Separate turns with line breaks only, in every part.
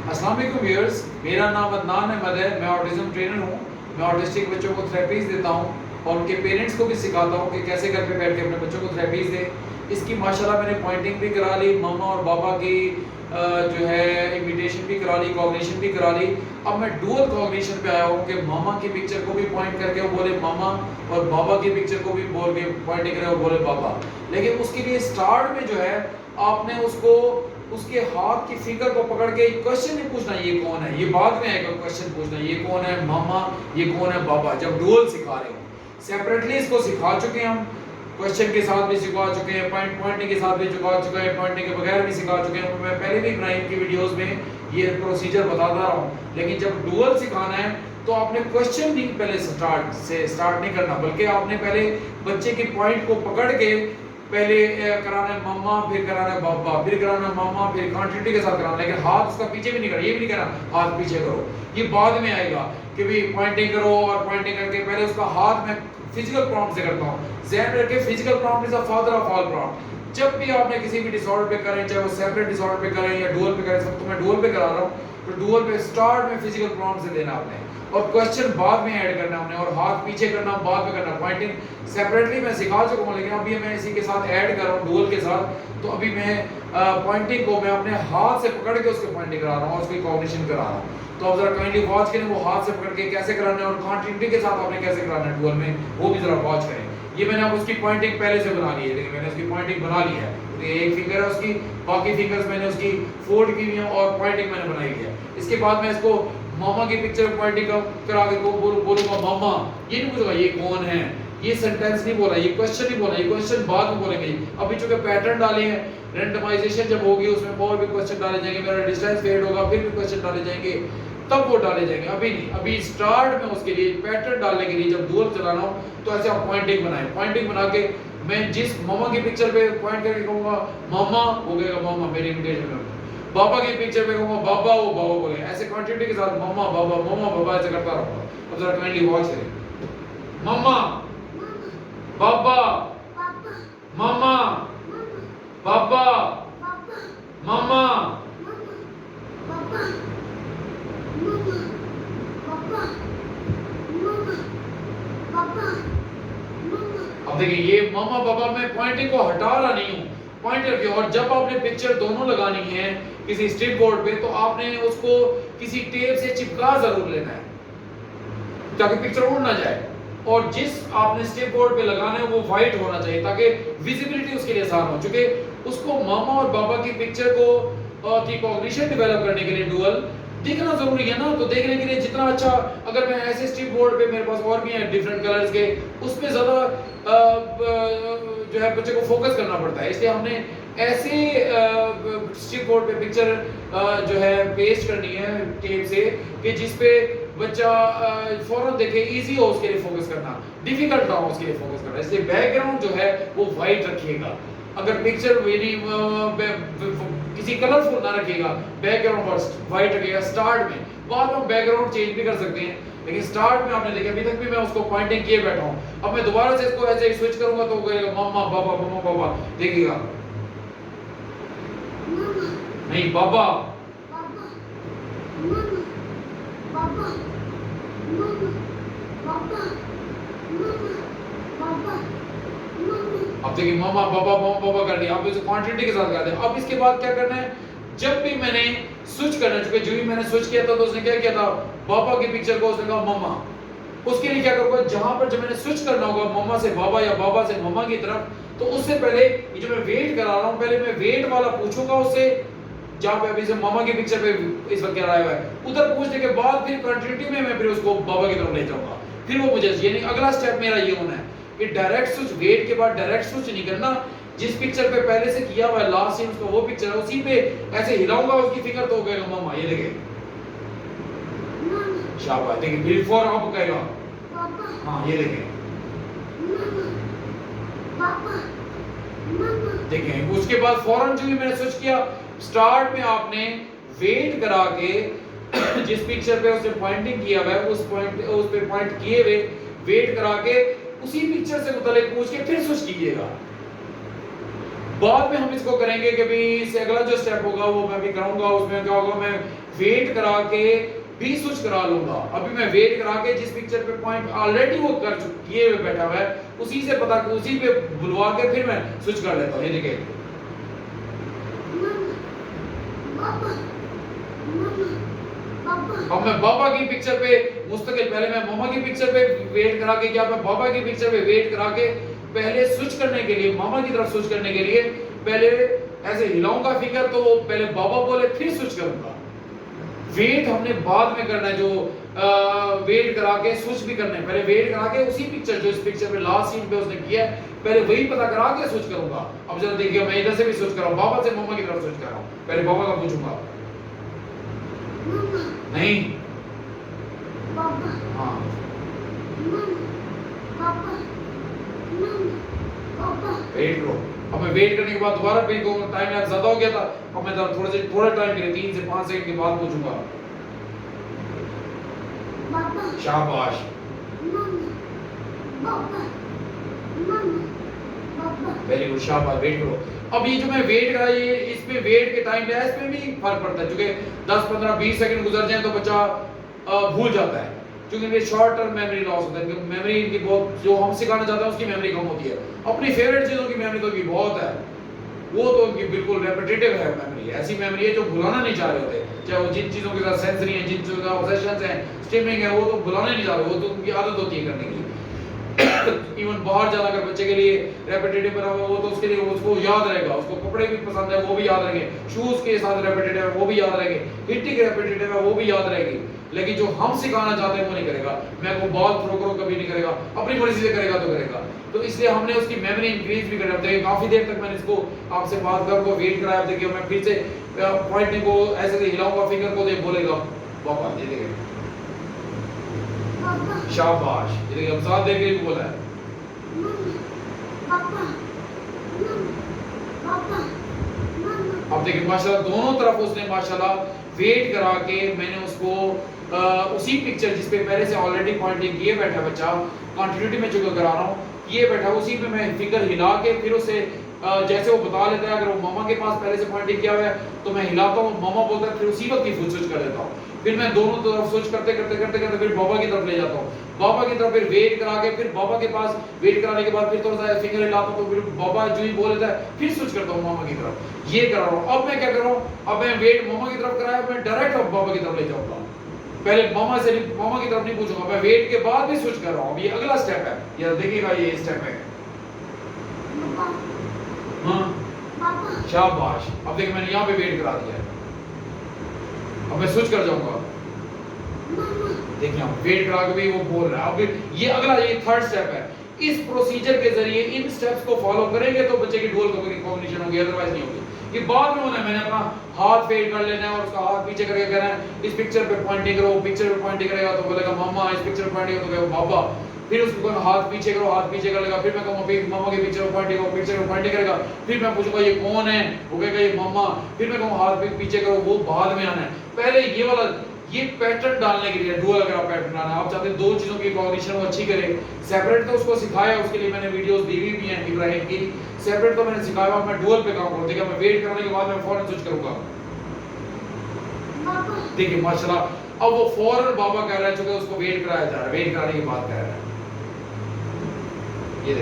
अस्सलाम वालेकुम व्यूअर्स, मेरा नाम अदनान अहमद है। मैं ऑटिज्म ट्रेनर हूँ। मैं ऑटिस्टिक बच्चों को थेरेपीज देता हूँ और उनके पेरेंट्स को भी सिखाता हूँ कि कैसे घर पे बैठ के अपने बच्चों को थेरेपीज दें। इसकी माशाल्लाह मैंने पॉइंटिंग भी करा ली, मामा और बाबा की जो है इमिटेशन भी करा ली, कॉग्निशन भी करा ली। अब मैं डुअल कॉग्निशन पे आया हूँ कि मामा की पिक्चर को भी पॉइंट करके वो बोले मामा और बाबा की पिक्चर को भी बोल के पॉइंटिंग करे और बोले बाबा। लेकिन उसके लिए स्टार्ट में जो है आपने उसको उसके हाथ की फिगर को पकड़ के क्वेश्चन नहीं पूछना ये कौन है, ये बाद में आएगा क्वेश्चन पूछना ये कौन है मामा, ये कौन है बाबा। जब डुअल सिखा रहे हो सेपरेटली इसको सिखा चुके हैं हम, क्वेश्चन के साथ भी सिखा चुके हैं, पॉइंटिंग के साथ भी सिखा चुके हैं, पॉइंटिंग के बगैर भी सिखा चुके हैं। मैं पहले भी बनाई की वीडियोस में ये प्रोसीजर बताता रहा हूँ। लेकिन जब डुअल सिखाना है तो आपने क्वेश्चन नहीं पहले स्टार्ट नहीं करना, बल्कि आपने पहले बच्चे की पॉइंट को पकड़ के पहले कराना है मम्मा, फिर कराना है बाबा, फिर कराना है मामा, फिर कंटिन्यूटी के साथ कराना। लेकिन हाथ उसका पीछे भी नहीं करना, ये भी नहीं कहना हाथ पीछे करो, ये बाद में आएगा कि भी पॉइंटिंग करो। और पॉइंटिंग करके पहले उसका हाथ मैं फिजिकल प्रॉम्प्ट से करता हूँ। ज़हन में रखिए physical prompt is the father of all prompt. जब भी आपने किसी भी डिसऑर्डर पे करें, चाहे वो सेपरेट डिसऑर्डर पे करें या डुअल पे करें, सब तो मैं डुअल पे करा रहा हूँ, तो डुअल पे स्टार्ट में फिजिकल प्रॉम्प्ट से देना आपने और क्वेश्चन बाद में ऐड करना हमने और हाथ पीछे करना बाद में करना। पॉइंटिंग सेपरेटली मैं सिखा चुका हूँ, लेकिन अभी मैं इसी के साथ ऐड कर रहा हूँ डुअल के साथ। तो अभी मैं पॉइंटिंग को मैं अपने हाथ से पकड़ के उसके पॉइंटिंग करा रहा हूँ, उसकी कॉग्निशन करा रहा हूँ। तो अब जरा काइंडली वॉच करें वो हाथ से पकड़ के कैसे कराना है और कंटिन्यूटी के साथ आपने कैसे कराना है डुअल में, वो भी जरा वॉच करें। ये मैंने अब उसकी पॉइंटिंग पहले से बना ली है, लेकिन मैंने उसकी पॉइंटिंग बना ली है। तो ये एक फिंगर है उसकी, बाकी फिंगर्स मैंने उसकी फोल्ड की हुई है और पॉइंटिंग मैंने बनाई है। इसके बाद मैं इसको मामा की पिक्चर पॉइंटिंग करा के को बोलूंगा मामा, ये नहीं पूछूंगा ये कौन है, ये सेंटेंस नहीं बोला, ये क्वेश्चन नहीं बोला, ये क्वेश्चन बाद में बोलेंगे। अभी चूंकि पैटर्न डाले हैं, रैंडमाइजेशन जब होगी उसमें और भी क्वेश्चन डाले जाएंगे, मेरा डिस्टेंस फेड होगा फिर भी क्वेश्चन डाले जाएंगे, तब वो डाले जाएंगे, अभी नहीं। अभी स्टार्ट में उसके लिए पैटर्न डालने के लिए जब डुअल चलाना हो तो ऐसे आप पॉइंटिंग बनाएं। पॉइंटिंग बना के मैं जिस मामा की पिक्चर पे पॉइंट करके कहूंगा मामा, वो कहेगा मामा मेरी इमिटेशन में। बाबा की पिक्चर पे कहूंगा बाबा, वो बाबा बोले। ऐसे कंटिन्यूटी के साथ मामा बाबा ऐसे करता रहूंगा। अब जरा काइंडली वॉच करें। मामा बाबा, मामा बाबा, मामा। अब देखिए ये मामा बाबा में पॉइंटिंग को हटा रहा नहीं हूँ, पॉइंट रखिए। और जब आपने पिक्चर दोनों लगानी है किसी स्ट्रिप बोर्ड पे, तो आपने उसको किसी टेप से चिपका जरूर लेना है ताकि पिक्चर उड़ ना जाए। और जिस आपने स्ट्रिप बोर्ड पे लगाना है वो व्हाइट होना चाहिए ताकि विजिबिलिटी उसके लिए आसान हो। चूंकि उसको मामा और बाबा की पिक्चर को की कॉग्निशन डेवलप करने के लिए डुअल दिखना जरूरी है ना। तो देखने के लिए जितना अच्छा, अगर मैं ऐसे स्ट्रिप बोर्ड पे मेरे पास और भी हैं डिफरेंट कलर्स के, उस पे ज्यादा जो है बच्चे को फोकस करना पड़ता है। इसलिए हमने ऐसे स्ट्रिप बोर्ड पे पिक्चर जो है पेस्ट करनी है टेप से कि जिस पे बच्चा फौरन देखे, इजी हो उसके लिए फोकस करना, डिफिकल्ट ना हो उसके लिए फोकस करना। इसलिए बैकग्राउंड जो है वो व्हाइट रखिएगा। अगर पिक्चर वेरी किसी कलरफुल ना रखिएगा, बैकग्राउंड फर्स्ट व्हाइट रखिएगा स्टार्ट में, बाद में बैकग्राउंड चेंज भी कर सकते हैं। लेकिन स्टार्ट में आपने देखा अभी तक भी मैं उसको पॉइंटिंग किए बैठा हूं। अब मैं दोबारा से इसको ऐसे स्विच करूंगा तो वो कहेगा मामा बाबा, देखिएगा नहीं बाबा, अब देखिए मामा बाबा कर लिया। अब इसे क्वांटिटी के साथ करते हैं। अब इसके बाद क्या करना है, जब भी मैंने स्विच करना, चुके जो भी मैंने स्विच किया था तो उसने क्या किया था, बाबा की पिक्चर को उसने कहा मामा। उसके लिए क्या करूंगा, जहां पर जब मैंने स्विच करना होगा मामा से बाबा या बाबा से मामा की तरफ, तो उससे पहले ये जो मैं वेट करा रहा हूं, पहले मैं वेट वाला पूछूंगा उससे, जहां पे अभी से मामा की पिक्चर पे इस वक्त क्या आया हुआ है, उधर पूछने के बाद फिर कंटिन्यूटी में मैं फिर उसको बाबा की तरफ ले जाऊंगा। फिर वो मुझे, यानी अगला स्टेप मेरा ये होना है कि डायरेक्ट स्विच, वेट के बाद डायरेक्ट स्विच नहीं करना। जिस पिक्चर पे पहले से किया हुआ है लास्ट सीन उसका वो पिक्चर है, उसी पे ऐसे हिलाऊंगा उसकी फिगर तो हो गएगा मामा, ये देखिए शाबाश। देखिए बिफोर आप कहेगा हाँ, ये देखिए देखें। उसके बाद फौरन जो भी मैंने स्विच किया, स्टार्ट में आपने वेट करा के जिस पिक्चर पे उसने पॉइंटिंग किया हुआ है उस पे पॉइंट किए हुए वेट करा के उसी पिक्चर से मुतालिक पूछ के फिर स्विच कीजिएगा। बाद में हम इसको करेंगे कि भाई इससे अगला जो स्टेप होगा वो मैं भी कराऊंगा। उसमें क्या होगा, मैं वेट करा के भी स्विच करा लूंगा। अभी मैं वेट करा के जिस पिक्चर पे पॉइंट ऑलरेडी वो कर किए हुए बैठा हुआ है उसी से पता उसी पे बुलवा के फिर मैं स्विच कर लेता हूँ। ये देखिए अब मैं बाबा की पिक्चर पे मुस्तकिल, पहले मैं मामा की पिक्चर पे वेट करा के, क्या मैं बाबा की पिक्चर पे वेट करा के पहले स्विच करने के लिए, मामा की तरफ स्विच करने के लिए पहले ऐसे हिलाऊंगा फिंगर, तो वो पहले बाबा बोले फिर स्विच करूंगा। वेट हमने बाद में करना है, जो वेट करा के स्विच भी करना है। पहले वेट करा के उसी पिक्चर, जो इस पिक्चर पे लास्ट सीन पे उसने किया है, पहले वही पता करा के स्विच करूंगा। अब जरा देखिए मैं इधर से भी स्विच कर रहा हूं, बाबा से मामा की तरफ स्विच कर रहा हूं। पहले बाबा का पूछूंगा, नहीं
बाबा,
हाँ
पापा, पापा,
वेट करो। अब मैं वेट करने के बाद दोबारा पे को टाइम यार ज्यादा हो गया था, अब मैं थोड़ा टाइम के लिए 3 से 5 सेकंड के बाद पूछूंगा।
पापा,
शाबाश,
पापा, पापा,
वेरी गुड, शाबाश, वेट करो। अब ये जो मैं वेट करा, ये इसमें वेट के टाइम है, इसमें भी फर्क पड़ता है, क्योंकि 10 15 20 सेकंड गुजर जाए तो बच्चा भूल जाता है, क्योंकि ये शॉर्ट टर्म मेमोरी लॉस होता है। क्योंकि मेमोरी इनकी बहुत, जो हम सिखाना चाहते हैं उसकी मेमोरी कम होती है। अपनी फेवरेट चीजों की मेमोरी तो इनकी बहुत है, वो तो इनकी बिल्कुल रेपिटेटिव है मेमोरी, ऐसी मेमोरी है जो भुलाना नहीं चाह रहे होते। चाहे वो जिन चीजों के साथ सेंसरी है, जिन चीजों का ऑब्सेशंस है, स्ट्रीमिंग है, वो तो भुलाना नहीं चाह रहे, वो तो उनकी आदत होती है करने की। इवन बाहर जाना अगर बच्चे के लिए रेपिटेटिव बना हुआ, वो तो उसके लिए उसको याद रहेगा, उसको कपड़े भी पसंद है वो भी याद रहेंगे, शूज के साथ रेपिटेटिव है वो भी याद रहेंगे, हिटिंग रेपिटेटिव है वो भी याद रहेगी। लेकिन जो हम सिखाना चाहते हैं वो नहीं करेगा। मैं को बॉल थ्रो करो कभी नहीं करेगा, अपनी मर्जी से करेगा तो करेगा। तो इसलिए हमने उसकी मेमोरी इंक्रीज भी करना चाहिए। काफी देर तक मैंने इसको आपसे बात कर को वेट कराया। देखिए मैं फिर से पॉइंटिंग को ऐसे हिलाऊंगा, फिंगर को दे बोलेगा पापा, ये देखिए शाबाश, ये देखिए हम साथ देख के भी बोला है
पापा, पापा,
अब देखिए माशाल्लाह दोनों तरफ उसने माशाल्लाह वेट करा के मैंने उसको उसी पिक्चर जिस पे पहले से ऑलरेडी पॉइंटिंग किए बैठा बच्चा, कंटिन्यूटी में चुका करा रहा हूँ, ये बैठा उसी पे मैं फिंगर हिला के फिर उसे जैसे वो बता लेता है, अगर वो मामा के पास पहले से पॉइंटिंग किया हुआ है तो मैं हिलाता हूँ, मामा बोलता है, फिर उसी वक्त ही फुल स्विच कर देता हूँ। फिर मैं दोनों तरफ स्विच करते करते करते करते फिर बाबा की तरफ ले जाता हूँ, बाबा की तरफ फिर वेट करा के, फिर बाबा के पास वेट कराने के बाद फिर थोड़ा सा फिंगर हिलाता हूँ, तो फिर बाबा जो ही बोल देता है फिर स्विच करता हूँ मामा की तरफ। ये करा रहा हूँ। अब मैं क्या कर रहा हूँ, अब मैं वेट मामा की तरफ कराया, मैं डायरेक्ट अब बाबा की तरफ ले जाऊंगा। पहले मामा की तरफ नहीं पूछूंगा, मैं वेट के बाद भी स्विच कर रहा हूँ। ये अगला स्टेप है, ये देखिएगा, ये स्टेप है। हाँ शाबाश। अब देखिए मैंने यहाँ पे वेट करा दिया है, अब मैं स्विच कर जाऊंगा। देखिए हम वेट करा के भी वो बोल रहा है। अब ये अगला, ये थर्ड स्टेप है। इस प्रोसीजर के जरिए इन स्टेप्स को फॉलो करेंगे तो बच्चे की ड्यूअल कॉग्निशन होगी, अदरवाइज नहीं होगी। ये बाद में होना है, मैंने अपना हाथ फेड कर लेना है और उसका हाथ पीछे करके कहना है इस पिक्चर पे पॉइंटिंग करो, पिक्चर पे पॉइंटिंग करेगा तो बोलेगा मामा, इस पिक्चर पे पॉइंटिंग तो कहेगा बाबा, फिर उसको कहूंगा हाथ पीछे करो, हाथ पीछे कर लेगा, फिर मैं कहूंगा मामा के पिक्चर पे पॉइंटिंग करो, पिक्चर पे पॉइंटिंग करेगा, फिर मैं पूछूंगा ये कौन है, वो कहेगा ये मामा, फिर मैं कहूंगा हाथ पीछे करो, वो बाद में आना है। पहले ये वाला, ये पैटर्न डालने के लिए डुअल अगर आप पैटर्न डालना है, आप चाहते हैं दो चीजों की कॉग्निशन वो अच्छी करे, सेपरेट तो उसको सिखाया, उसके लिए मैंने वीडियोस दी हुई भी हैं इब्राहिम की, सेपरेट तो मैंने सिखाया, मैं डुअल पे काम करूंगा। देखिए मैं वेट करने के बाद मैं फौरन स्विच करूंगा। देखिए माशाल्लाह अब वो फौरन बाबा कह रहा है, चूंकि उसको वेट कराया जा रहा है, वेट कराने के बाद कह रहा है। ये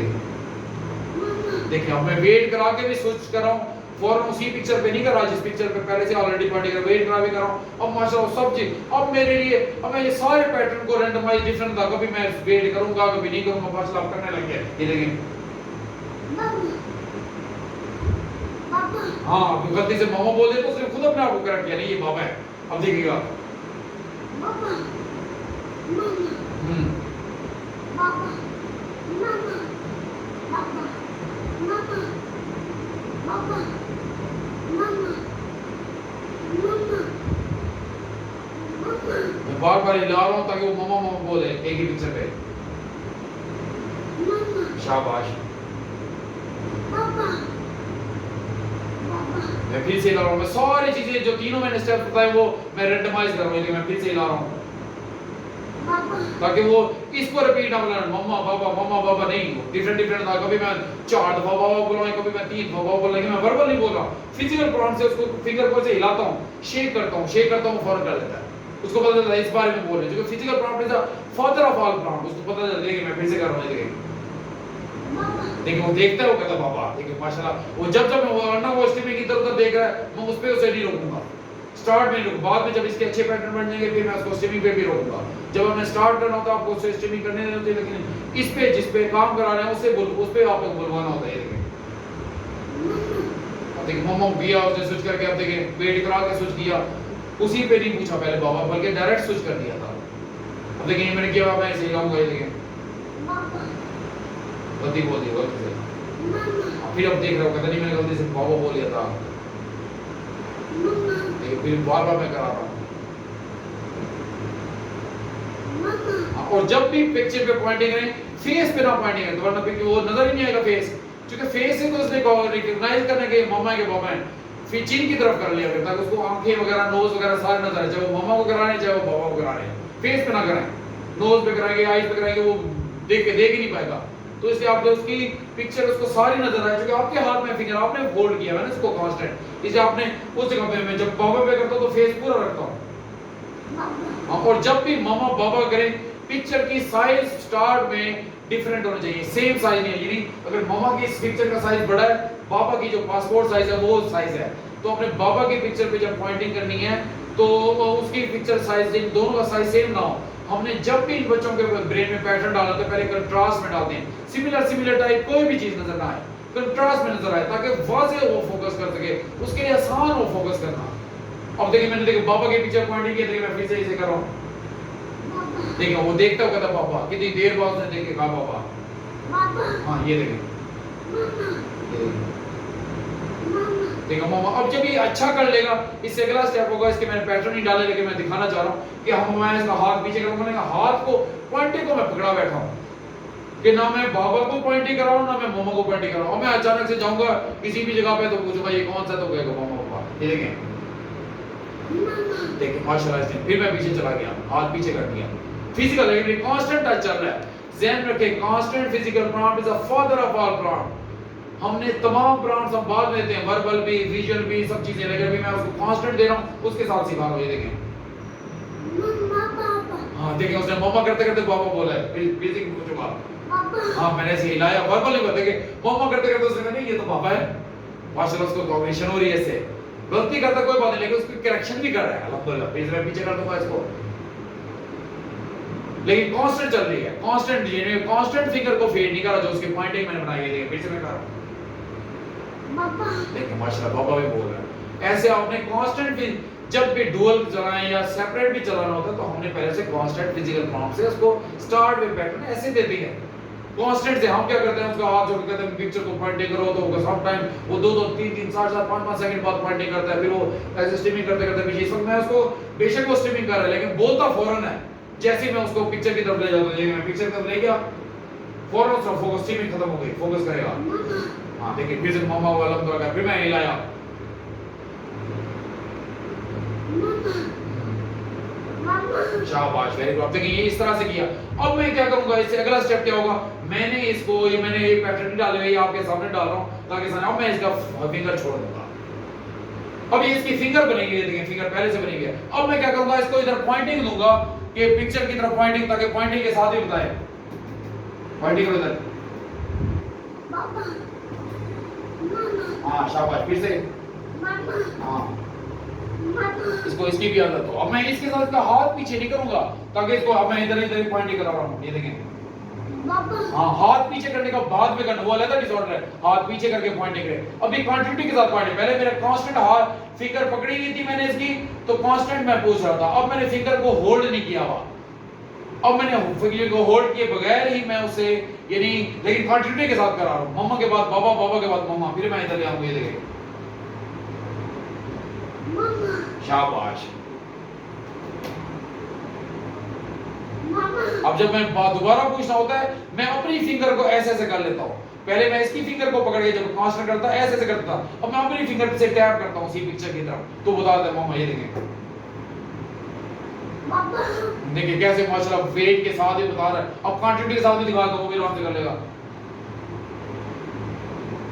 देखिए अब मैं वेट करा के भी स्विच कर रहा हूँ, फौरन उसी पिक्चर पे नहीं कर रहा जिस पिक्चर पे पहले से ऑलरेडी पॉइंट कर, वेट करा भी कर रहा हूँ। अब माशाल्लाह सब चीज अब मेरे लिए, अब मैं ये सारे पैटर्न को रैंडमाइज डिफरेंट था, कभी मैं वेट करूंगा कभी नहीं करूंगा, माशाल्लाह करने लग गया। ये देखिए हाँ, अब गलती से मामा बोल दे तो उसने खुद अपने आप को करेक्ट किया, नहीं ये बाबा है। अब देखिएगा मैं बार बार हिला रहा हूँ ताकि वो मामा मामा बोले एक ही पिक्चर पे। शाबाश। मैं फिर से हिला रहा हूँ, मैं सारी चीजें जो तीनों मैंने स्टेप बताए वो मैं रैंडमाइज कर रहा हूँ, मैं फिर से हिला रहा हूँ।
पापा
ताकि वो इसको रिपीट ना बोला मम्मा बाबा नहीं हो, डिफरेंट डिफरेंट था। कभी मैं 4 दफा बाबा बोल रहा हूँ, कभी मैं 3 दफा बाबा बोल रहा हूँ, मैं वर्बल नहीं बोल रहा। फिजिकल प्रॉम्प्ट से उसको फिंगर को से हिलाता हूँ, शेक करता हूँ, फौरन कर लेता है। उसको पता चलता है इस बारे में बोल रहे हैं, जो physical prompt is the father of all prompt. उसको पता चलता है कि मैं फिर से कर रहा हूँ। देखिए वो देखता है, वो कहता बाबा, देखिए माशाल्लाह। वो जब मैं वरना वो स्ट्रीमिंग इधर उधर देख रहा है, मैं उस पे उसे नहीं रोकूंगा। स्टार्ट में रुक, बाद में जब इसके अच्छे पैटर्न बन जाएंगे फिर मैं उसको स्ट्रीमिंग पे भी रोकूंगा। जब हमने स्टार्ट करना होता है आपको उसे स्ट्रीमिंग करने देना होता है, लेकिन इस पे जिस पे काम करा रहे हैं उससे उस पे आपको बुलवाना होता है। देखिए मम्मा किया, उसने स्विच करके, अब देखिए वेट करा के स्विच किया, उसी पे नहीं पूछा पहले बाबा, बल्कि डायरेक्ट स्विच कर दिया था। अब देखिए मैंने किया, मैं ऐसे हिलाऊंगा, ये देखिए गलती बोल दी, गलती से। फिर अब देख रहा हूँ, कहता नहीं मैंने गलती से बाबा बोल दिया था। देखिए फिर बार मैं करा रहा हूँ। और जब भी पिक्चर पे पॉइंटिंग करें, फेस पे ना पॉइंटिंग करें, वरना पिक्चर वो नजर ही नहीं आएगा फेस, क्योंकि फेस से तो उसने रिकॉग्नाइज करने के मम्मा के बाबा है, फिर चिन की तरफ कर लिया ताकि उसको आंखें वगैरह, नोज वगैरह सारे नजर आए, चाहे वो मम्मा को करा रहे हैं चाहे वो बाबा को करा रहे हैं। फेस पे ना करें, नोज पे कराएंगे, आईज पे कराएंगे, वो देख ही नहीं पाएगा। तो इसलिए आपने उसकी पिक्चर उसको सारी नजर आए, क्योंकि आपके हाथ में फिंगर आपने होल्ड किया है ना इसको कांस्टेंट। इसे आपने उस जगह पे, मैं जब बाबा पे करता हूं तो फेस पूरा रखता हूं। और जब भी मामा बाबा करें, पिक्चर की साइज स्टार्ट में डिफरेंट होना चाहिए, सेम साइज नहीं है। यानी अगर मामा की इस पिक्चर का साइज बड़ा है, बाबा की जो पासपोर्ट साइज है वो साइज है, तो अपने बाबा की पिक्चर पे जब पॉइंटिंग करनी है तो उसकी पिक्चर साइज दोनों का साइज सेम ना हो। हमने जब भी इन बच्चों के ब्रेन में पैटर्न डाला तो पहले कंट्रास्ट में डालते हैं, सिमिलर टाइप कोई भी चीज नजर ना आए, कंट्रास्ट में नजर आए, ताकि वाज़ेह वो फोकस कर सके, उसके लिए आसान हो फोकस करना। अब देखिए मैंने देखिए बाबा के पीछे पॉइंटिंग की, देखिए मैं फिर से इसे कर रहा हूं। देखिए वो देखता हुआ कहता पापा, कितनी देर बाद उसने देख के कहा पापा। हाँ ये देखिए, देखो मामा अब जब ये अच्छा कर लेगा, इससे अगला स्टेप होगा, इसके मैंने पैटर्न नहीं डाले, लेकिन मैं दिखाना चाह रहा हूं कि हम मैं इसका हाथ पीछे करूंगा, ना हाथ को पॉइंटिंग को मैं पकड़ा बैठा हूं कि ना मैं बाबा को पॉइंटिंग कराऊं ना मैं मामा को पॉइंटिंग कराऊं। और मैं अचानक से जाऊंगा किसी भी जगह पे तो पूछूंगा ये कौन सा, तो कहेगा मामा पापा। ये देखें, देखिए माशाल्लाह, इसने फिर मैं पीछे चला गया, हाथ पीछे कर दिया। फिजिकल लेकिन कांस्टेंट टच चल रहा है। ध्यान रखें, constant physical prompt is the father of all prompt. हमने तमाम प्रॉम्प्ट्स हम बाद में देते हैं, वर्बल भी, विजुअल भी, सब चीजें, लेकिन अभी मैं उसको कांस्टेंट दे रहा हूं, उसके साथ सिखा रहा हूं। ये देखें, हाँ देखिए उसने मम्मा करते करते बाबा बोला है, बेसिक पूछो बात। हाँ मैंने ऐसे हिलाया, वर्बल नहीं बोला, देखिए मम्मा करते करते उसने कहा नहीं ये तो पापा है। माशाल्लाह उसको कॉग्निशन हो रही है, इससे गलती करता कोई बात नहीं, लेकिन उसकी करेक्शन भी कर रहा है अल्हम्दुलिल्लाह। पेज में पीछे कर दूंगा इसको, लेकिन कांस्टेंट चल रही है, कांस्टेंट, यानी कांस्टेंट फिंगर को फेड नहीं कर रहा, जो उसकी पॉइंटिंग मैंने बनाई है। देखिए फिर से मैं कर रहा हूं, देखिए माशाल्लाह बाबा भी बोल रहा है। ऐसे आपने कांस्टेंट भी जब भी डुअल चलाएं या सेपरेट भी चलाना होता है, तो हमने पहले से कांस्टेंट फिजिकल प्रॉम्प्ट से उसको स्टार्ट में पैटर्न ऐसे दे दिए। कांस्टेंट से हम क्या करते हैं, उसका हाथ जोड़ के कहते हैं पिक्चर को पॉइंटिंग करो, तो होगा सम टाइम वो 2 3 4 5 सेकंड बाद पॉइंटिंग करता है, फिर वो ऐसे स्ट्रीमिंग करते करते पीछे। इस वक्त मैं उसको बेशक वो स्ट्रीमिंग कर रहा है, लेकिन बोलता फौरन है। जैसे मैं उसको पिक्चर की तरफ ले जाता हूं, मैं पिक्चर की तरफ ले गया, फौरन उसका फोकस, स्ट्रीमिंग खत्म हो गई, फोकस करेगा। हाँ देखिए फिर से मामा वाला तो फिर मैं हिलाया, शाबाश, वेरी गुड। देखिए ये इस तरह से किया। अब मैं क्या करूंगा, इससे अगला स्टेप क्या होगा, मैंने ये पैटर्न नहीं डाले हुए, आपके सामने डाल रहा हूं ताकि अब मैं इसका फिंगर छोड़ दूंगा। अब ये इसकी फिंगर बनेगी, देखिए फिंगर पहले से बनी हुई है। अब मैं क्या करूंगा, इसको इधर पॉइंटिंग दूंगा कि पिक्चर की तरफ पॉइंटिंग, ताकि पॉइंटिंग के साथ ही बताए, पॉइंटिंग करो इधर। हाँ शाबाश, फिर से हाँ, इसको इसकी भी आदत हो। अब मैं इसके साथ इसका हाथ पीछे नहीं करूंगा, ताकि इसको अब मैं इधर इधर पॉइंटिंग करा रहा हूं। ये देखें, हाँ हाथ पीछे करने का बाद में करना, वो अलग डिसऑर्डर है, हाथ पीछे करके पॉइंटिंग करे। अभी कंटिन्यूटी के साथ पॉइंटिंग, पहले मेरा कांस्टेंट हाथ फिंगर पकड़ी हुई थी मैंने इसकी, तो कांस्टेंट मैं पूछ रहा था। अब मैंने फिंगर को होल्ड नहीं किया हुआ, अब मैंने फिंगर को होल्ड किए बगैर ही मैं उसे, यानी लेकिन कंटिन्यूटी के साथ करा रहा हूं। मम्मा के बाद बाबा, बाबा के बाद मम्मा, फिर मैं इधर ले आऊंगा। ये देखें, शाबाश। अब जब मैं दोबारा पूछना होता है, मैं अपनी फिंगर को ऐसे ऐसे कर लेता हूं। पहले मैं इसकी फिंगर को पकड़ के जब कांस्टेंट करता ऐसे ऐसे करता, अब मैं अपनी फिंगर से टैप करता हूं उसी पिक्चर की तरफ, तो बता दे मम्मा। ये देखें, देखिए कैसे माशाल्लाह वेट के साथ ही बता रहा है। अब क्वांटिटी के साथ भी दिखा दो, वो भी आराम से कर लेगा।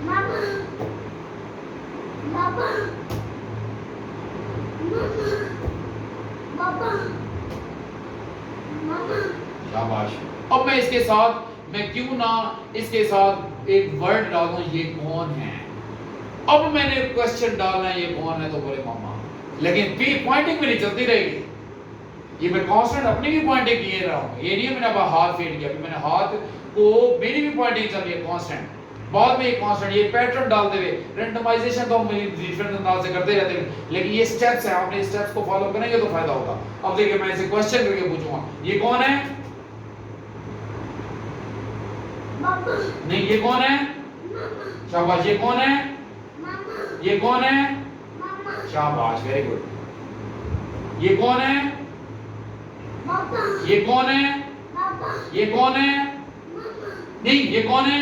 मामा पापा पापा मामा।
शाबाश। अब मैं इसके साथ, मैं क्यों ना इसके साथ एक वर्ड डालूं, ये कौन है। अब मैंने क्वेश्चन डालना है, ये कौन है, तो बोले मामा। लेकिन फिर पॉइंटिंग मेरी चलती रहेगी, ये मैं कांस्टेंट अपनी भी पॉइंटिंग किए रहा हूं। ये नहीं है मैंने अब हाथ फेल किया, मैंने हाथ को, मेरी भी पॉइंटिंग चल रही है कांस्टेंट। बाद में ये कांस्टेंट, ये पैटर्न डालते हुए रैंडमाइजेशन तो हम डिफरेंट अंदाज से करते रहते हैं, लेकिन ये स्टेप्स है, आपने स्टेप्स को फॉलो करेंगे तो फायदा होगा। अब देखिए मैं इसे क्वेश्चन करके पूछूंगा, ये कौन है।
पापा
नहीं, ये कौन है। शाबाश। ये कौन है।
मामा
ये कौन है।
मामा
शाबाश, वेरी गुड। ये कौन है।
पापा
ये कौन है।
पापा
ये कौन है।
मामा
नहीं, ये कौन है।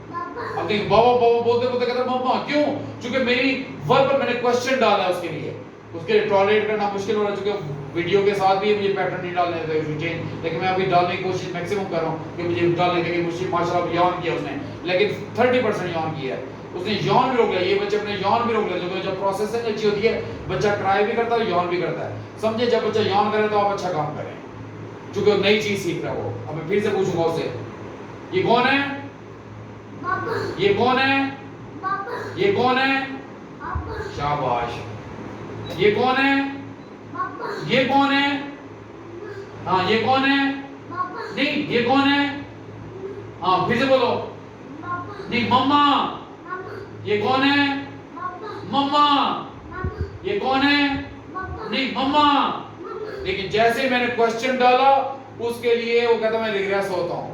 पापा
अब देखिए बाबा बाबा बोलते बोलते कहते मम्मा, क्यों, क्योंकि मेरी वर्ब पर मैंने क्वेश्चन डाला है उसके लिए। उसके लिए टॉलरेट करना मुश्किल हो रहा है, क्योंकि वीडियो के साथ भी मुझे पैटर्न नहीं डालने देते चेंज, लेकिन मैं अभी डालने की कोशिश मैक्सिमम कर रहा हूँ कि मुझे डालने के लिए। मुझे माशाल्लाह यौन किया उसने, लेकिन 30% यौन किया है उसने। यौन भी रोक लिया, ये बच्चे अपने यौन भी रोक लिया। जो जब प्रोसेसिंग अच्छी होती है, बच्चा ट्राई भी करता है, यौन भी करता है। समझे, जब बच्चा यौन करे तो आप अच्छा काम करें, क्योंकि वो नई चीज सीख रहा है वो। अब मैं फिर से पूछूंगा उससे, ये कौन है।
पापा
ये कौन है।
पापा
ये कौन है।
पापा
शाबाश। ये कौन है।
पापा
ये कौन है। हाँ, ये कौन है।
पापा
नहीं, ये कौन है। हाँ, फिर से बोलो।
पापा
नहीं, मम्मा।
मामा
ये कौन है।
पापा
मम्मा।
मामा
ये कौन है।
पापा
नहीं, मम्मा।
मामा
लेकिन जैसे ही मैंने क्वेश्चन डाला, उसके लिए वो कहता मैं रिग्रेस होता हूँ।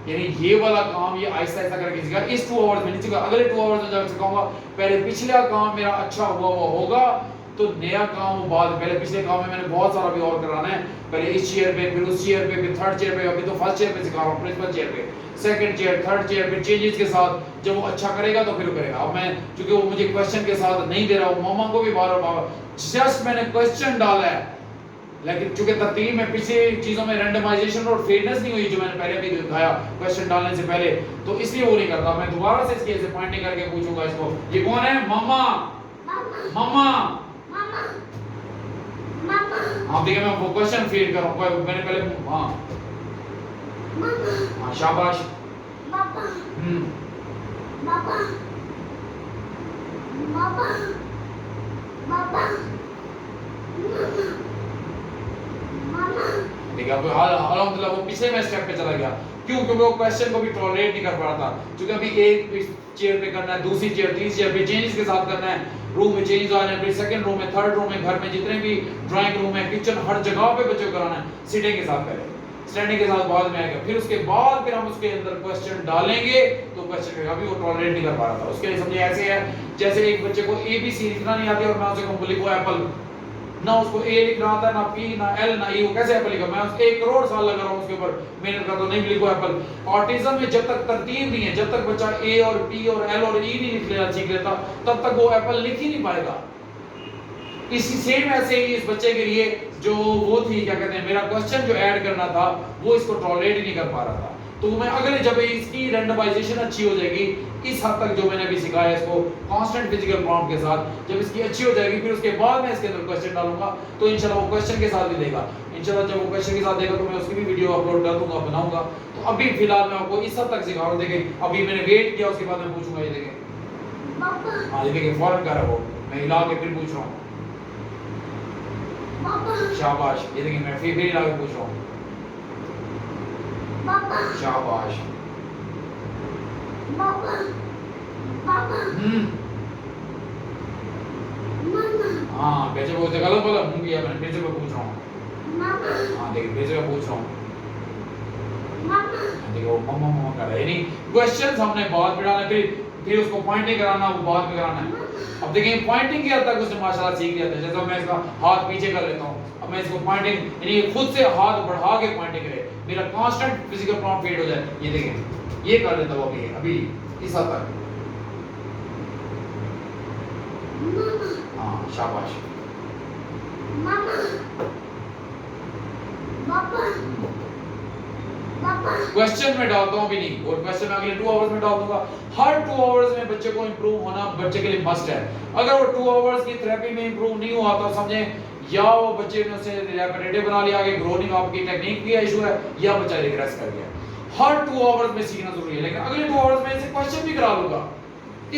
यानी ये वाला काम ये आहिस्ता आहिस्ता करके सीखा। इस 2 आवर्स में नहीं सीखा, अगले 2 आवर्स में जब सिखाऊंगा। पहले पिछला काम मेरा अच्छा हुआ हुआ होगा, तो नया काम वो बाद। पहले पिछले काम में मैंने बहुत सारा भी और कराना है। पहले इस चेयर पे, फिर उस चेयर पे, फिर थर्ड चेयर पे। अभी तो फर्स्ट चेयर पे सिखा रहा हूँ, प्रिंसिपल चेयर पे, सेकंड चेयर, थर्ड चेयर, फिर चेंजेस के साथ। जब वो अच्छा करेगा तो फिर करेगा। अब मैं, क्योंकि वो मुझे क्वेश्चन के साथ नहीं दे रहा हूँ, मम्मा को भी बार बार जस्ट मैंने क्वेश्चन डाला है, लेकिन चूंकि तरतीब में पिछले चीजों में रैंडमाइजेशन और फेयरनेस नहीं हुई, जो मैंने पहले भी दिखाया क्वेश्चन डालने से पहले, तो इसलिए वो नहीं करता। मैं दोबारा से इसकी ऐसे पॉइंटिंग करके पूछूंगा इसको, ये कौन है। मम्मा। मम्मा।
मामा मामा
आप देखिए मैं वो क्वेश्चन फीड कर रहा हूँ, मैंने पहले। हाँ
मामा
हाँ, शाबाश।
पापा पापा पापा पापा मामा
देखिए अब अल्हम्दुलिल्लाह वो पिछले में स्टेप पे चला गया। क्यों, क्योंकि वो क्वेश्चन को भी टॉलरेट नहीं कर पा रहा था। क्योंकि अभी एक चेयर पे करना है, दूसरी चेयर, तीसरी चेयर पे चेंजेस के साथ करना है, रूम में चेंज आना है, फिर सेकंड रूम में, थर्ड रूम में, घर में जितने भी ड्राइंग रूम है, किचन, हर जगह पे बच्चों को कराना है। सिटिंग के साथ पहले, स्टैंडिंग के साथ बाद में आएगा, फिर उसके बाद फिर हम उसके अंदर क्वेश्चन डालेंगे तो क्वेश्चन का अभी वो टॉलरेट नहीं कर पा रहा था। उसके लिए समझिए ऐसे है जैसे एक बच्चे को ABC लिखना नहीं आती और मैं उसे कहूं लिखो एप्पल, ना उसको ए लिखना आता, ना पी, ना एल, ना ई, वो कैसे एप्पल लिखा। मैं उसके 1 करोड़ साल लगा रहा हूँ उसके ऊपर मेहनत करता हूँ, नहीं लिखो एप्पल। ऑटिज्म में जब तक तरतीब नहीं है, जब तक बच्चा ए और पी और एल और ई नहीं लिख लेना सीख लेता, तब तक वो एप्पल लिख ही नहीं पाएगा। इसी सेम ऐसे ही इस बच्चे के लिए जो वो थी, क्या कहते हैं, मेरा क्वेश्चन जो ऐड करना था वो इसको टॉलरेट ही नहीं कर पा रहा था। तो मैं अगले, जब इसकी रैंडमाइजेशन अच्छी हो जाएगी, इस हद तक जो मैंने अभी सिखाया इसको कांस्टेंट फिजिकल प्रॉम्प्ट के साथ, जब इसकी अच्छी हो जाएगी, फिर उसके बाद मैं इसके अंदर क्वेश्चन डालूंगा, तो इंशाल्लाह वो क्वेश्चन के साथ भी देगा। इंशाल्लाह जब वो क्वेश्चन के साथ देगा तो मैं उसकी भी वीडियो अपलोड कर दूंगा, बनाऊंगा। तो अभी फिलहाल मैं आपको इस हद तक सिखा रहा हूँ। देखें अभी मैंने वेट किया, उसके बाद मैं पूछूंगा। ये देखें, हाँ ये देखें फौरन कर रहा है वो, मैं हिला के फिर पूछ रहा हूँ। शाबाश। ये देखिए मैं फिर हिला के पूछ रहा हूँ। शाबाश। हाँ कैसे बोलते, गलत बोला हूँ किया मैंने, फिर से मैं पूछ रहा हूँ। हाँ देखिए फिर से मैं पूछ रहा हूँ। देखिए वो मम्मा मम्मा कर रहा है, यानी क्वेश्चंस हमने बाद में डालना, फिर उसको पॉइंटिंग कराना, वो बाद में कराना है। अब देखिए पॉइंटिंग के हद तक उसने माशाल्लाह सीख लिया था। जैसे मैं इसका हाथ पीछे कर लेता हूँ, अब मैं इसको पॉइंटिंग, यानी खुद से हाथ बढ़ा के पॉइंटिंग करे, मेरा कांस्टेंट फिजिकल प्रॉम्प्ट फेड हो जाए। ये देखें ये कर लेता हूँ अभी इस हद तक। शाबाश। क्वेश्चन में डालता हूं भी नहीं, और क्वेश्चन में अगले 2 आवर्स में डाल दूंगा। हर 2 आवर्स में बच्चे को इंप्रूव होना बच्चे के लिए मस्ट है। अगर वो 2 आवर्स की थेरेपी में इंप्रूव नहीं हुआ तो समझें या वो बच्चे ने उसे रेपिटेटिव बना लिया, आगे ग्रो नहीं, आपकी टेक्निक की इशू है, या बच्चा रिग्रेस कर गया। हर 2 आवर्स में सीखना जरूरी है, लेकिन अगले 2 आवर्स में इसे क्वेश्चन भी करा लूंगा।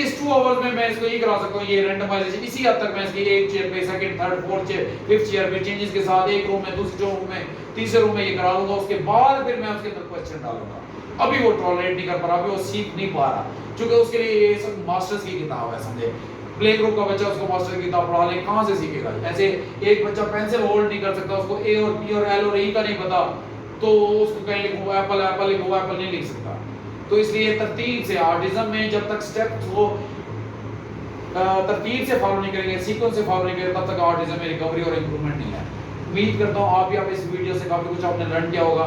इस 2 आवर्स में मैं इसको ये करा सकता हूं, ये रैंडमाइजेशन इसी हद तक मैं इसकी एक चेयर पे second third fourth chair fifth chair पे चेंजेस के साथ एक रूम में दूसरे रूम में तीसरे रूम में ये करा लूंगा। उसके बाद फिर मैं उसके अंदर क्वेश्चन डालूंगा। अभी वो टॉलरेट नहीं कर पा रहा, अभी वो सीख नहीं पा रहा, क्योंकि उसके लिए ये सब मास्टर्स की किताब है। समझे, प्ले ग्रुप का बच्चा उसको मास्टर की किताब पढ़ा ले, कहां से सीखेगा? ऐसे एक बच्चा पेंसिल होल्ड नहीं कर सकता, उसको ए और बी और एल और ई का नहीं पता, तो उसको कहीं लिखो एप्पल एप्पल लिखो, एप्पल नहीं लिख सकता। तो इसलिए तरतीब से ऑटिज्म में जब तक स्टेप्स वो तरतीब से फॉलो नहीं करेंगे, सीक्वेंस से फॉलो नहीं करेंगे, तब तक ऑटिज्म में रिकवरी और इंप्रूवमेंट नहीं है। उम्मीद करता हूँ आप भी इस वीडियो से काफी कुछ आपने लर्न किया होगा।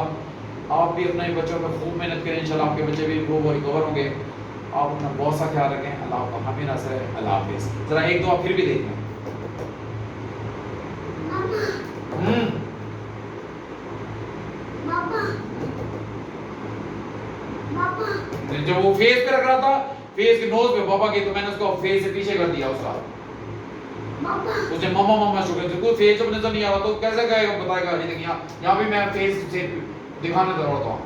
आप भी अपने बच्चों पर खूब मेहनत करें, इंशाल्लाह आपके बच्चे भी इंप्रूव और रिकवर होंगे। आप अपना बहुत सा ख्याल रखें। अल्लाह आपका हामी नासर है। अल्लाह हाफिज़। जरा एक दो आप फिर भी देख लें। जब वो फेस पे रख रहा था, फेस के नोज पे पापा की, तो मैंने उसको फेस से पीछे कर दिया उसका। उसने मम्मा मम्मा शुरू कर दिया। फेस जब नजर नहीं आ रहा तो कैसे कहेगा, बताएगा? नहीं देखिए यहाँ भी मैं फेस से दिखाने दौड़ता हूँ।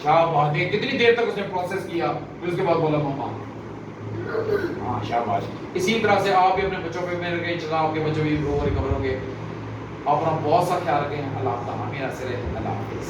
शाबाश, कितनी देर तक उसने प्रोसेस किया, फिर उसके बाद बोला मम्मा। हाँ शाबाश। इसी तरह से आप भी अपने बच्चों पे मेरे कहीं चला, आपके बच्चे भी रिकवर होंगे। अपना बहुत सा ख्याल रखें। अल्लाह आपका हामी नासर है। अल्लाह हाफिज़।